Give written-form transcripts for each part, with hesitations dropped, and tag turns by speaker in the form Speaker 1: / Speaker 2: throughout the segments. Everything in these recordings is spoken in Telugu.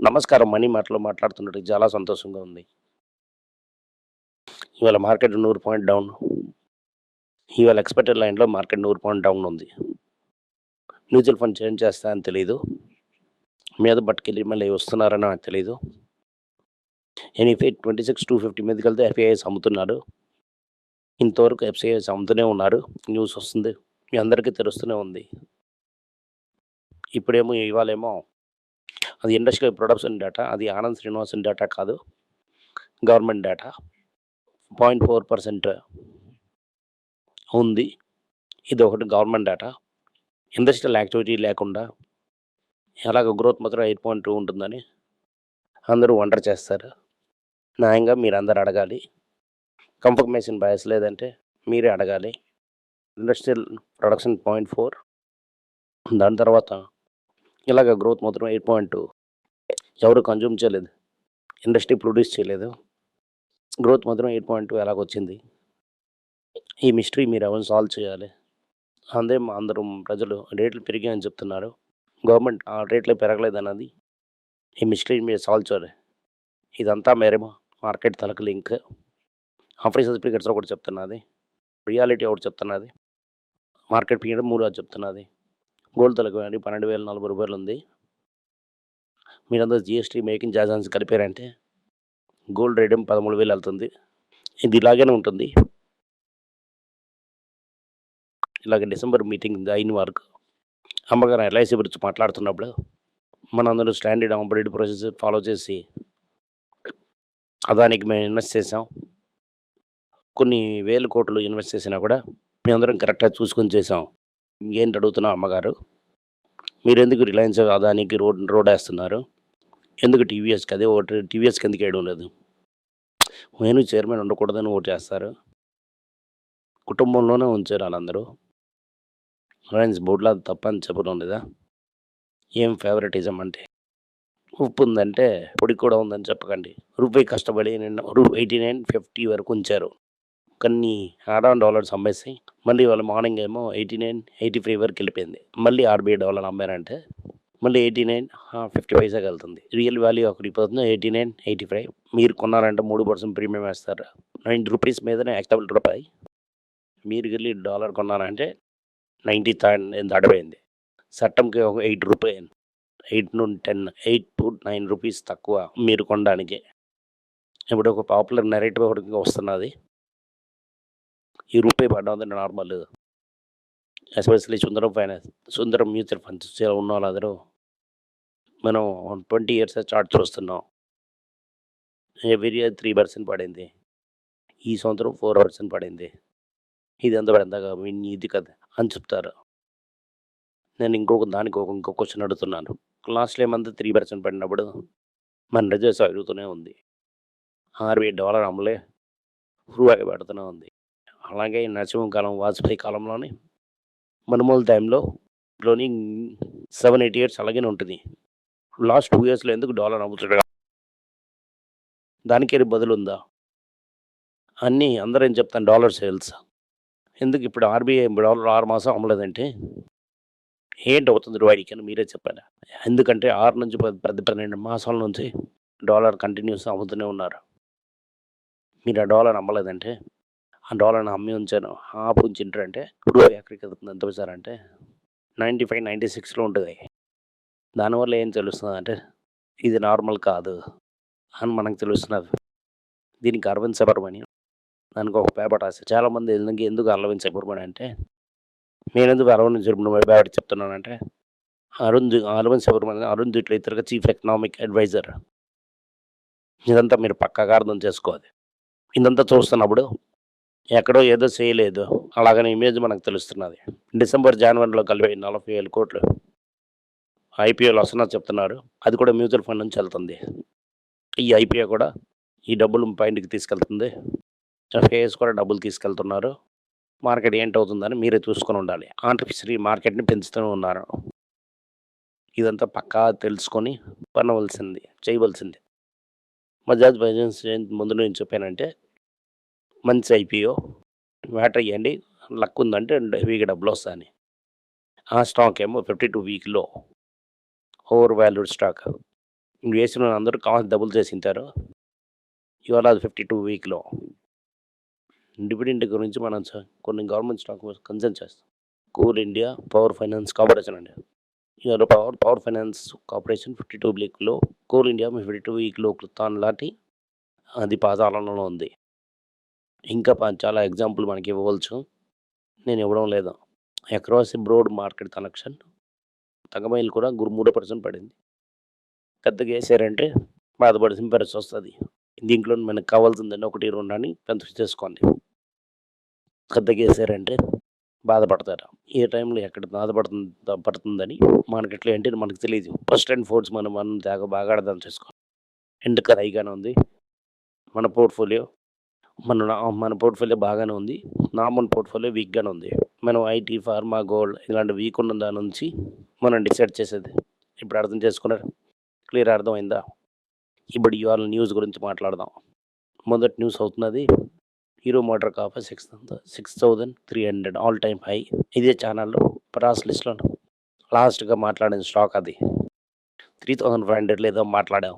Speaker 1: నమస్కారం. మనీ మాటలో మాట్లాడుతున్నట్టు చాలా సంతోషంగా ఉంది. ఇవాళ మార్కెట్ 100 పాయింట్ డౌన్. ఇవాళ ఎక్స్‌పెక్టెడ్ లైన్‌లో మార్కెట్ 100 పాయింట్ డౌన్ ఉంది. మ్యూచువల్ ఫండ్ చేంజ్ చేస్తా అని తెలీదు. మీద పట్టుకెళ్ళి మళ్ళీ వస్తున్నారని నాకు తెలీదు. ఎనీవే 26,250 మీదకెళ్తే ఎఫ్ఐఐస్ అమ్ముతున్నారు. ఇంతవరకు ఎఫ్‌సిఐస్ అమ్ముతూనే ఉన్నారు. న్యూస్ వస్తుంది. మీ అందరికీ తెలుస్తూనే ఉంది. ఇప్పుడేమో ఇవాళేమో అది ఇండస్ట్రియల్ ప్రొడక్షన్ డేటా. అది ఆనంద్ శ్రీనివాసన్ డేటా కాదు. Government data. 0.4% ఉంది. ఇది ఒకటి గవర్నమెంట్ డేటా. ఇండస్ట్రియల్ యాక్టివిటీ లేకుండా ఎలాగో గ్రోత్ మాత్రం 8.2 ఉంటుందని అందరూ వండర్ చేస్తారు. న్యాయంగా మీరందరూ అడగాలి. కన్ఫర్మేషన్ బయాస్ లేదంటే మీరే అడగాలి. ఇండస్ట్రియల్ ప్రొడక్షన్ 0.4, దాని తర్వాత ఇలాగ గ్రోత్ మాత్రం 8.2. ఎవరు కన్జ్యూమ్ చేయలేదు, ఇండస్ట్రీ ప్రొడ్యూస్ చేయలేదు. గ్రోత్ మాత్రం 8.2 ఎలాగొచ్చింది? ఈ మిస్టరీ మీరు ఎవరు సాల్వ్ చేయాలి. అందరూ ప్రజలు రేట్లు పెరిగాయని చెప్తున్నారు. గవర్నమెంట్ ఆ రేట్లు పెరగలేదన్నది ఈ మిస్టరీ మీరు సాల్వ్ చేయాలి. ఇదంతా మేరేమో మార్కెట్ తలకు లింక్. ఆఫీసర్ స్పీకర్స్ ఒకటి చెప్తున్నది, రియాలిటీ ఒకటి చెప్తున్నది, మార్కెట్ పీరియడ్ 3 చెప్తున్నది. గోల్డ్ తలకు 12,040 రూపాయలు ఉంది. మీరందరూ జిఎస్టీ మేకింగ్ ఛార్జెస్ కలిపారంటే గోల్డ్ రేట్ 13,000 వెళ్తుంది. ఇది ఇలాగనే ఉంటుంది. ఇలాగ డిసెంబర్ మీటింగ్ అయిన వరకు అమ్మగారు ఎల్ఐసి గురించి మాట్లాడుతున్నప్పుడు మనందరూ స్టాండర్డ్ ఆపరేటివ్ ప్రాసెస్ ఫాలో చేసి అదానికి మేము ఇన్వెస్ట్ చేసాం. కొన్ని వేల కోట్లు ఇన్వెస్ట్ చేసినా కూడా మేమందరం కరెక్ట్గా చూసుకొని చేసాం. ఏంటి అడుగుతున్నాం అమ్మగారు, మీరు ఎందుకు రిలయన్స్ అదానికి రోడ్ వేస్తున్నారు? ఎందుకు టీవీఎస్కి అదే ఓటు టీవీఎస్కి ఎందుకు వేయడం లేదు? నేను చైర్మన్ ఉండకూడదని ఓటు చేస్తారు. కుటుంబంలోనే ఉంచారు వాళ్ళందరూ. రిలయన్స్ బోర్డులో అది తప్పని చెప్పడం లేదా? ఏం ఫేవరెటిజం అంటే? ఉప్పు ఉందంటే పొడి కూడా ఉందని చెప్పకండి. రూపాయి కష్టపడి 89.50 వరకు ఉంచారు. కొన్ని $100 అమ్మేసి మళ్ళీ వాళ్ళ మార్నింగ్ ఏమో 89.85 వరకు వెళ్ళిపోయింది. మళ్ళీ $60 అమ్మారంటే మళ్ళీ 89.50 వెళ్తుంది. రియల్ వాల్యూ అక్కడికి పోతుంది 89.85. మీరు కొన్నారంటే 3% ప్రీమియం వేస్తారు. ₹90 మీదనే యాక్టబుల్ రూపాయి. మీరు వెళ్ళి డాలర్ కొన్నారంటే 90 దాటిపోయింది. చట్టంకి ఒక ₹8, 8 నుండి 10, 8 to 9 రూపీస్ తక్కువ మీరు కొనడానికి. ఇప్పుడు ఒక పాపులర్ నెరేటివ్ ఒకటి వస్తున్నది. ఈ రూపాయి పడ్డం నార్మల్. ఎస్పెషల్లీ సుందరం మ్యూచువల్ ఫండ్స్ ఉన్న వాళ్ళందరూ మనం 20 ఇయర్స్ చార్ట్ చూస్తున్నాం. ఎవ్రీ ఇయర్ 3% పడింది. ఈ సంవత్సరం 4% పడింది. ఇది ఎంత పడిందాక ఇది కదా అని చెప్తారు. నేను ఇంకో క్వశ్చన్ అడుగుతున్నాను. లాస్ట్ మంత్ 3% పడినప్పుడు మన రిజర్వ్స్ అడుగుతూనే ఉంది. $60 అమలే రూపాయి పడుతూనే ఉంది. అలాగే నరసింహ కాలం, వాజ్పేయి కాలంలోని మన్మోహన్ టైంలో 7-8 ఇయర్స్ అలాగే ఉంటుంది. లాస్ట్ 2 ఇయర్స్లో ఎందుకు డాలర్ అమ్ముతాడు? దానికి బదులుందా? అన్నీ అందరూ ఏం చెప్తాను డాలర్ సేల్స్. ఎందుకు ఇప్పుడు ఆర్బీఐ డాలర్ 6 మాసం అమ్మలేదంటే ఏంటవుతుంది రూపాయికి అని మీరే చెప్పాలి. ఎందుకంటే 6 నుంచి 12 మాసాల నుంచి డాలర్ కంటిన్యూస్ అమ్ముతూనే ఉన్నారు. మీరు ఆ డాలర్ అమ్మలేదంటే ఆ డాలర్ని అమ్మి ఉంచాను ఆపు ఉంచింటారంటే రూపాయి ఎక్కడికి వెళ్తుంది? ఎంత వచ్చారంటే 95, 96లో ఉంటుంది. దానివల్ల ఏం తెలుస్తుంది అంటే ఇది నార్మల్ కాదు అని మనకు తెలుస్తున్నది. దీనికి అరవింద్ సుబ్రమణ్యం దానికి ఒక పేపర్ రాశారు. చాలామంది ఎందుకు అరవింద్ సుబ్రమణ్యం అంటే నేను ఎందుకు అరవింద్ సుబ్రమణ్యం పేపర్ చెప్తున్నానంటే అరవింద్ సుబ్రమణ్యం అరుణ్ జైట్లీ ఇతరుగా చీఫ్ ఎకనామిక్ అడ్వైజర్. ఇదంతా మీరు పక్కాగా అర్థం చేసుకోవాలి. ఇదంతా చూస్తున్నప్పుడు ఎక్కడో ఏదో చేయలేదు అలాగనే ఇమేజ్ మనకు తెలుస్తున్నది. డిసెంబర్, జనవరిలో కలిపి 40,000 కోట్లు ఐపీఓలు వస్తున్నా చెప్తున్నారు. అది కూడా మ్యూచువల్ ఫండ్ నుంచి వెళ్తుంది. ఈ ఐపీఓ కూడా ఈ డబ్బులు పైనకి తీసుకెళ్తుంది. ఎఫ్ఐఎస్ కూడా డబ్బులు తీసుకెళ్తున్నారు. మార్కెట్ ఏంటవుతుందని మీరే చూసుకొని ఉండాలి. ఆర్టిఫిషియల్ మార్కెట్ని పెంచుతూ ఉన్నారు. ఇదంతా పక్కా తెలుసుకొని చేయవలసింది. బజాజ్ ఫైనాన్స్ ముందు నేను చెప్పానంటే మంచి ఐపీఓ వ్యాట్ అయ్యండి, లక్ ఉందంటే హెవీగా డబ్బులు వస్తాయని. ఆ స్టాక్ ఏమో 52 వీక్లో ఓవర్ వాల్యూడ్ స్టాక్. వేసిన అందరూ కాస్ట్ డబుల్ చేసింటారు. ఇవాళ అది 52 వీక్‌లో. డివిడెండ్ గురించి మనం కొన్ని గవర్నమెంట్ స్టాక్ కన్సల్ట్ చేస్తాం. Coal India power finance corporation అండి. ఇవాళ పవర్ ఫైనాన్స్ కార్పొరేషన్ 52 వీక్‌లో, కోల్ ఇండియా 52 వీక్‌లో కృతాన్ లాంటి అది పాతాళంలో ఉంది. ఇంకా చాలా ఎగ్జాంపుల్ మనకి ఇవ్వవచ్చు. నేను ఇవ్వడం లేదు. అక్రాస్ బ్రోడ్ మార్కెట్ కనెక్షన్ తగ్గమైలు కూడా 3% పడింది. పెద్దగా వేసారంటే బాధపడాల్సిన పరిస్థితి వస్తుంది. దీంట్లో మనకు కావాల్సిందండి 1, 2 అని కన్సిడర్ చేసుకోండి. పెద్దగా వేసారంటే బాధపడతారు. ఏ టైంలో ఎక్కడ పడుతుందని మార్కెట్లో ఏంటి మనకు తెలియదు. ఫస్ట్ అండ్ ఫోర్స్ మనం బాగా అర్థం చేసుకోవాలి. ఎందుకు హైగానే ఉంది మన పోర్ట్ఫోలియో. మన పోర్ట్ఫోలియో బాగానే ఉంది. నార్మల్ పోర్ట్ఫోలియో వీక్గానే ఉంది. మనం ఐటీ, ఫార్మా, గోల్డ్ ఇలాంటి వీక్ ఉన్న దాని నుంచి మనం డిసైడ్ చేసేది. ఇప్పుడు అర్థం చేసుకున్నారు? క్లియర్ అర్థమైందా? ఇప్పుడు ఇవాళ న్యూస్ గురించి మాట్లాడదాం. మొదటి న్యూస్ అవుతున్నది Hero MotoCorp 6,300 all time high. ఇదే ఛానల్లో ప్రాస్ లిస్ట్లో లాస్ట్గా మాట్లాడిన స్టాక్ అది 3,500 లేదో మాట్లాడాం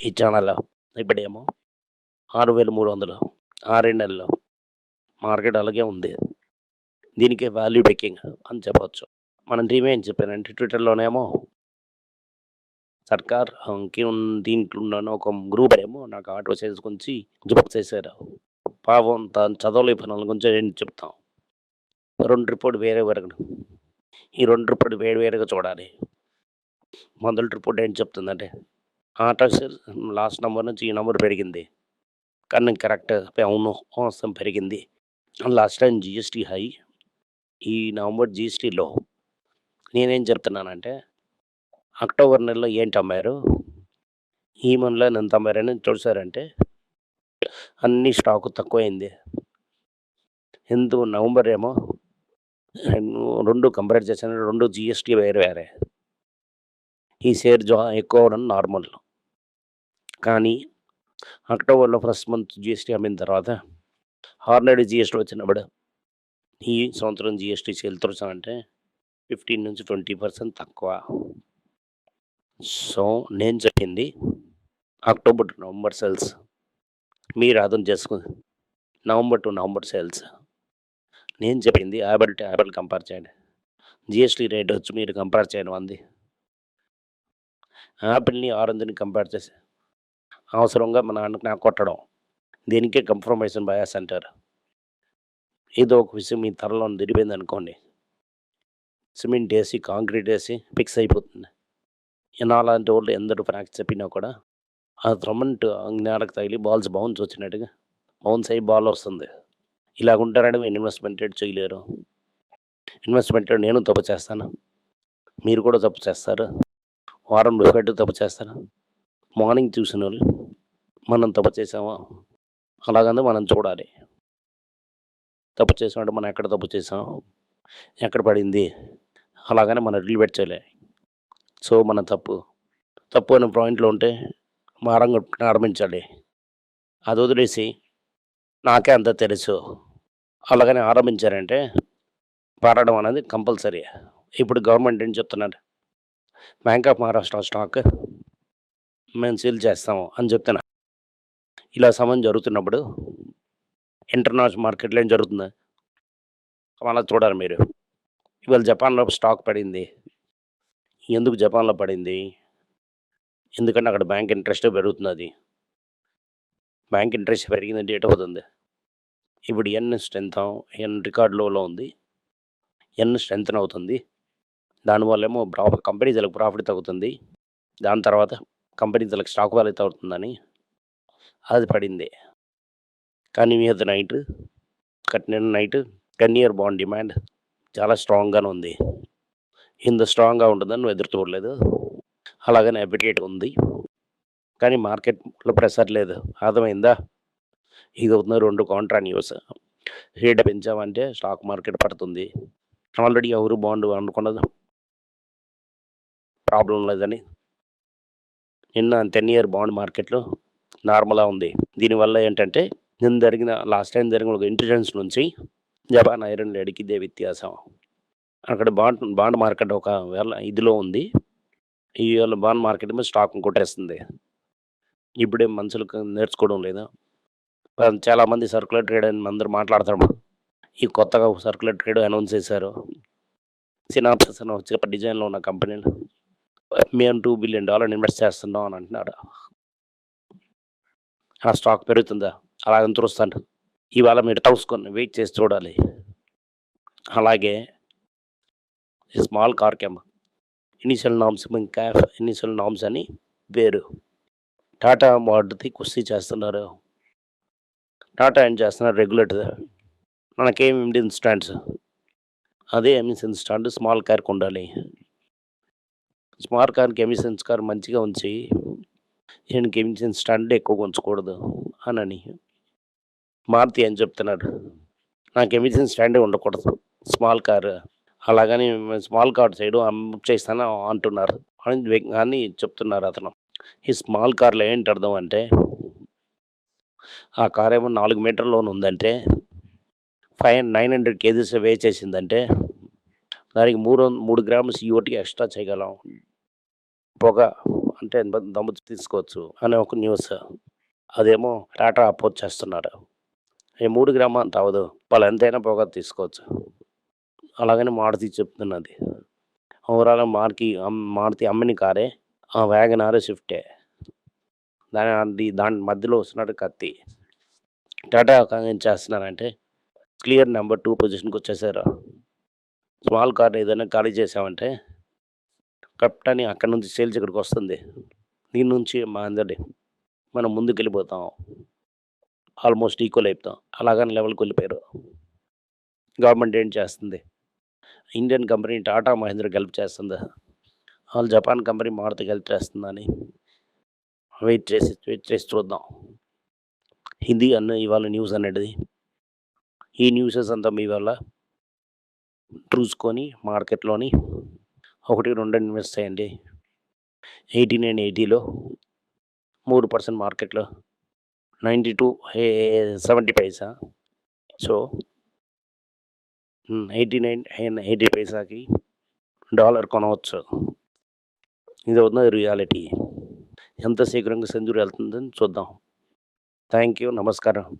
Speaker 1: ఈ ఛానల్లో. ఇప్పుడేమో 6,300. 6 నెలల్లో మార్కెట్ అలాగే ఉంది. దీనికే వాల్యూ టేకింగ్ అని చెప్పొచ్చు. మనం టీమే ఏం చెప్పానంటే ట్విట్టర్లోనేమో సర్కార్కి దీంట్లో ఉన్న ఒక గ్రూప్ ఏమో నాకు ఆటో సేల్స్ గురించి జబక్ చేశారు. పాపం తను చదవలేని పనుల గురించి నేను చెప్తాం. 2 రిపోర్ట్ వేరే ఈ 2 రిపోర్ట్ వేరుగా చూడాలి. మొదటి రిపోర్ట్ ఏం చెప్తుందంటే ఆటో సేల్స్ లాస్ట్ నెంబర్ నుంచి ఈ నెంబర్ పెరిగింది. కానీ కరెక్ట్ అవును అవసరం పెరిగింది. లాస్ట్ టైం జిఎస్టీ హై, ఈ నవంబర్ జిఎస్టీ లో. నేనేం చెప్తున్నానంటే అక్టోబర్ నెలలో ఏంటి అమ్మారు, ఈ మంత్లో ఎంత అమ్మారని చూసారంటే అన్ని స్టాకు తక్కువైంది. ఎందుకు నవంబర్ ఏమో 2 కంపేర్ చేశాను, 2 జిఎస్టీ వేరే. ఈ షేర్ ఎక్కువ అవడం నార్మల్. కానీ అక్టోబర్లో ఫస్ట్ మంత్ జిఎస్టీ అమ్మిన తర్వాత ఆర్డినరీ జిఎస్టీ వచ్చినప్పుడు ఈ సంవత్సరం జిఎస్టీ చెల్లుతుంటే 15 నుంచి 20% తక్కువ. సో నేను చెప్పింది అక్టోబర్ టు నవంబర్ సేల్స్ మీరు అర్థం చేసుకుని, నవంబర్ టు నవంబర్ సేల్స్ నేను చెప్పింది యాపిల్ టు యాపిల్ కంపేర్ చేయండి. జిఎస్టీ రేట్ వచ్చి మీరు కంపేర్ చేయడం అంది. యాపిల్ని ఆరెంజ్ని కంపేర్ చేసి అవసరంగా మన నాకు కొట్టడం, దీనికే కన్ఫర్మేషన్ బయాస్ అంటారు. ఏదో ఒక విషయం మీ తరలో తిరిగిపోయింది అనుకోండి, సిమెంట్ వేసి కాంక్రీట్ వేసి ఫిక్స్ అయిపోతుంది. అలాంటి వాళ్ళు ఎందరూ ఫ్రాక్స్ చెప్పినా కూడా ఆ త్రమంట్ నేలకు తగిలి బాల్స్ బౌన్స్ వచ్చినట్టుగా బౌన్స్ అయ్యి బాల్ వస్తుంది. ఇలాగ ఉంటారంటే మీరు ఇన్వెస్ట్మెంట్ చేయలేరు. ఇన్వెస్ట్మెంట్ నేను తప్పు చేస్తాను, మీరు కూడా తప్పు చేస్తారు, వారం రోజులు తప్పు చేస్తారు. మార్నింగ్ చూసిన వాళ్ళు మనం తప్పు చేసామా అలాగంటే మనం చూడాలి. తప్పు చేసామంటే మనం ఎక్కడ తప్పు చేసాం, ఎక్కడ పడింది, అలాగనే మనం రిలీవేట్ చేయలే. సో మన తప్పు అనే పాయింట్లో ఉంటే మారంగా ఆరంభించాలి. అది వదిలేసి నాకే అంత తెలుసు అలాగనే ఆరంభించారంటే పారడం అనేది కంపల్సరీ. ఇప్పుడు గవర్నమెంట్ ఏం చెప్తున్నారు, బ్యాంక్ ఆఫ్ మహారాష్ట్ర స్టాక్ మేము సేల్ చేస్తాము అని చెప్తున్నా. ఇలా సమయం జరుగుతున్నప్పుడు ఇంటర్నేషనల్ మార్కెట్లో ఏం జరుగుతుంది అలా చూడాలి మీరు. ఇవాళ జపాన్లో స్టాక్ పడింది. ఎందుకు జపాన్లో పడింది? ఎందుకంటే అక్కడ బ్యాంక్ ఇంట్రెస్ట్ పెరుగుతున్నది. బ్యాంక్ ఇంట్రెస్ట్ పెరిగిందంటే ఏట్ అవుతుంది. ఇప్పుడు ఎన్ రికార్డ్ లోలో ఉంది, ఎన్ స్ట్రెంత్ అవుతుంది. దానివల్ల ఏమో కంపెనీలకు ప్రాఫిట్ తగ్గుతుంది. దాని తర్వాత కంపెనీలకు స్టాక్ వాల్యూ తగ్గుతుందని అది పడింది. కానీ మీద నైట్ 10-year బాండ్ డిమాండ్ చాలా స్ట్రాంగ్గానే ఉంది. ఇంత స్ట్రాంగ్గా ఉంటుందని నువ్వు ఎదురు చూడలేదు. అలాగనే అపిటేట్ ఉంది, కానీ మార్కెట్లో ప్రెషర్ లేదు. అర్థమైందా? ఇది అవుతుంది 2 కాంట్రా న్యూస్. రేట్ పెంచామంటే స్టాక్ మార్కెట్ పడుతుంది. ఆల్రెడీ ఎవరు బాండ్ అనుకున్నది ప్రాబ్లం లేదని. నిన్న 10-year బాండ్ మార్కెట్లో నార్మల్గా ఉంది. దీనివల్ల ఏంటంటే లాస్ట్ టైం జరిగిన ఒక ఇన్సిడెన్స్ నుంచి జపాన్ ఐరన్ లేడీకి ఇదే వ్యత్యాసం. అక్కడ బాండ్ మార్కెట్ ఒక ఇదిలో ఉంది. ఇవాళ బాండ్ మార్కెట్ మీద స్టాక్‌ని కొట్టేస్తుంది. ఇప్పుడేం మనుషులకు నేర్చుకోవడం లేదా? చాలామంది సర్క్యులర్ ట్రేడ్ అని అందరూ మాట్లాడుతారు. ఈ కొత్తగా సర్క్యులర్ ట్రేడ్ అనౌన్స్ చేశారు. సినాప్సిస్ అని ఒక డిజైన్‌లో ఉన్న కంపెనీలు మేము $2 బిలియన్ ఇన్వెస్ట్ చేస్తున్నాం అని అంటున్నారు. ఆ స్టాక్ పెరుగుతుందా? అలాగని చూస్తాను. ఇవాళ మీరు చూసుకొని వెయిట్ చేసి చూడాలి. అలాగే ఈ స్మాల్ కార్ క్యామ్ initial norms CAFE initial norms అని వేరు. టాటా వాటిది కుస్తీ చేస్తున్నారు. టాటా ఏం చేస్తున్నారు రెగ్యులేటర్ మనకేం ఇండియన్ స్టాండ్స్ అదే ఎమిషన్ స్టాండ్ స్మాల్ కార్కి ఉండాలి. స్మాల్ కార్కి ఎమిషన్ కార్ మంచిగా ఉంచి ఈయనకి ఎమిషన్ స్టాండ్ ఎక్కువగా ఉంచకూడదు అని మారుతి అని చెప్తున్నారు. నాకు ఎమిషన్ స్టాండే ఉండకూడదు స్మాల్ కార్ అలాగని స్మాల్ కార్ సైడు బుక్ చేస్తాను అంటున్నారు అని చెప్తున్నారు అతను. ఈ స్మాల్ కార్లో ఏంటి అర్థం అంటే ఆ కార్ ఏమో 4 మీటర్లోనే ఉందంటే 900 కేజీస్ వే చేసిందంటే దానికి 3 గ్రాముల CO2 ఎక్స్ట్రా చేయగలం. పొగ అంటే దమ్ము తీసుకోవచ్చు అనే ఒక న్యూస్. అదేమో టాటా అపోజ్ చేస్తున్నారు. ఈ 3 గ్రాములు అంత అవ్వదు. వాళ్ళు ఎంతైనా పొగ తీసుకోవచ్చు. అలాగని మారుతి చెప్తున్నది. ఓవరాల్ మారుతి అమ్మిన కారే వ్యాగనార్ స్విఫ్టే. దాని మధ్యలో వస్తున్నట్టు కత్తి. టాటా ఏం చేస్తున్నారంటే క్లియర్ నెంబర్ 2 పొజిషన్కి వచ్చేసారు. స్మాల్ కార్ ఏదైనా ఖాళీ చేసామంటే కరెక్ట్ అక్కడి నుంచి సేల్స్ ఇక్కడికి వస్తుంది. దీని నుంచి మనం ముందుకెళ్ళిపోతాం. ఆల్మోస్ట్ ఈక్వల్ అయిపోతాం. అలాగని లెవెల్కి వెళ్ళిపోయారు. గవర్నమెంట్ ఏం చేస్తుంది? Indian company Tata Mahindra help చేస్తుందా? వాళ్ళు జపాన్ కంపెనీ మారుతికి హెల్ప్ చేస్తుందని వెయిట్ చేసి చూద్దాం. ఇది ఇవాళ న్యూస్ అనేది. ఈ న్యూసెస్ అంతా మీ వల్ల చూసుకొని మార్కెట్లోని 1-2 ఇన్వెస్ట్ చేయండి. 8980లో 3% మార్కెట్లో 92.70 పైసా. సో 89.80 పైసాకి డాలర్ కొనవచ్చు. ఇది ఉన్న రియాలిటీ. ఎంత శీఘ్రంగా సెంచురీ వెళ్తుందని చూద్దాం. Thank you. నమస్కారం.